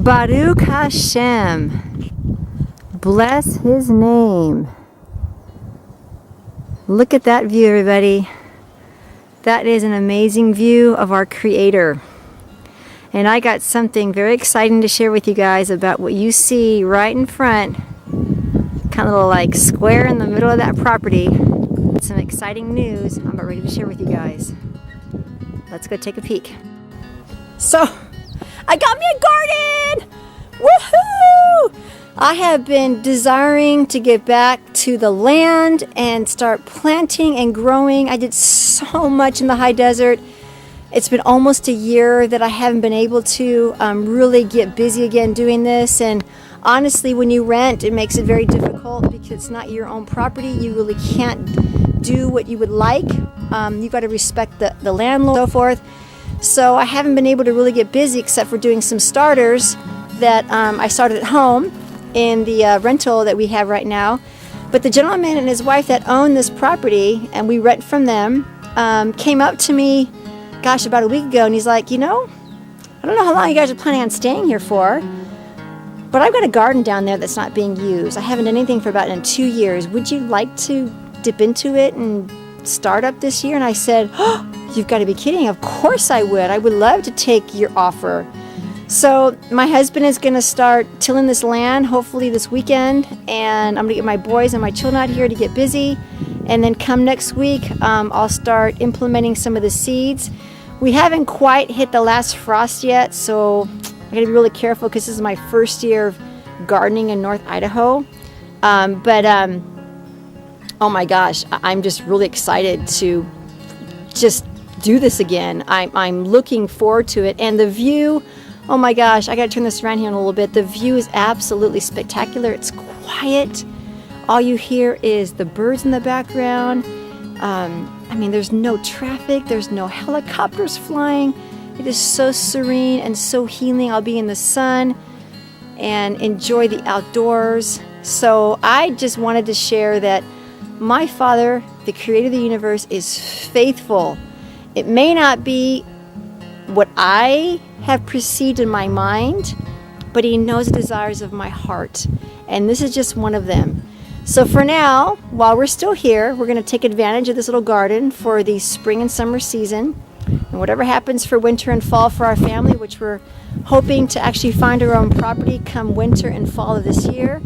Baruch Hashem. Bless his name. Look at that view, everybody. That is an amazing view of our Creator. And I got something very exciting to share with you guys about what you see right in front. Kind of little like square in the middle of that property. Some exciting news I'm about ready to share with you guys. Let's go take a peek. So, I got me a garden! Woohoo! I have been desiring to get back to the land and start planting and growing. I did so much in the high desert. It's been almost a year that I haven't been able to really get busy again doing this. And honestly, when you rent, it makes it very difficult because it's not your own property. You really can't do what you would like. You got to respect the landlord and so forth. So I haven't been able to really get busy except for doing some starters that I started at home in the rental that we have right now. But the gentleman and his wife that own this property, and we rent from them, came up to me, gosh, about a week ago, and he's like, I don't know how long you guys are planning on staying here for, but I've got a garden down there that's not being used. I haven't done anything for about 2 years. Would you like to dip into it and start up this year? And I said, oh, you've got to be kidding. Of course I would. I would love to take your offer. So my husband is going to start tilling this land hopefully this weekend, and I'm going to get my boys and my children out here to get busy, and then come next week I'll start implementing some of the seeds. We haven't quite hit the last frost yet, so I got to be really careful because this is my first year of gardening in North Idaho. Oh my gosh, I'm just really excited to just do this again. I'm looking forward to it, and the view, oh my gosh, I got to turn this around here in a little bit. The view is absolutely spectacular. It's quiet. All you hear is the birds in the background. There's no traffic. There's no helicopters flying. It is so serene and so healing. I'll be in the sun and enjoy the outdoors. So I just wanted to share that my Father, the Creator of the universe, is faithful. It may not be what I have perceived in my mind, but He knows the desires of my heart. And this is just one of them. So for now, while we're still here, we're going to take advantage of this little garden for the spring and summer season. And whatever happens for winter and fall for our family, which we're hoping to actually find our own property come winter and fall of this year,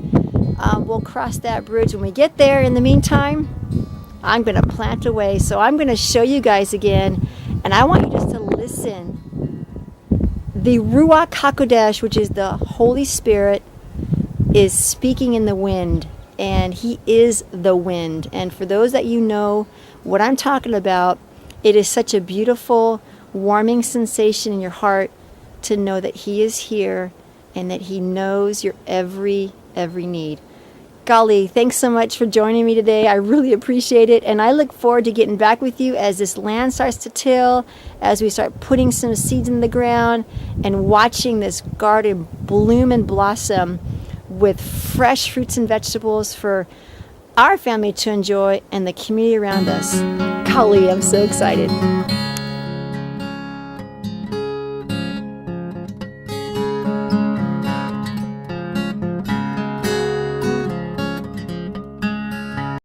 we'll cross that bridge when we get there. In the meantime, I'm going to plant away. So I'm going to show you guys again, and I want you just to listen. The Ruach HaKodesh, which is the Holy Spirit, is speaking in the wind, and He is the wind. And for those that you know what I'm talking about, it is such a beautiful, warming sensation in your heart to know that He is here and that He knows your every need. Golly, thanks so much for joining me today. I really appreciate it, and I look forward to getting back with you as this land starts to till, as we start putting some seeds in the ground and watching this garden bloom and blossom with fresh fruits and vegetables for our family to enjoy and the community around us. Golly, I'm so excited.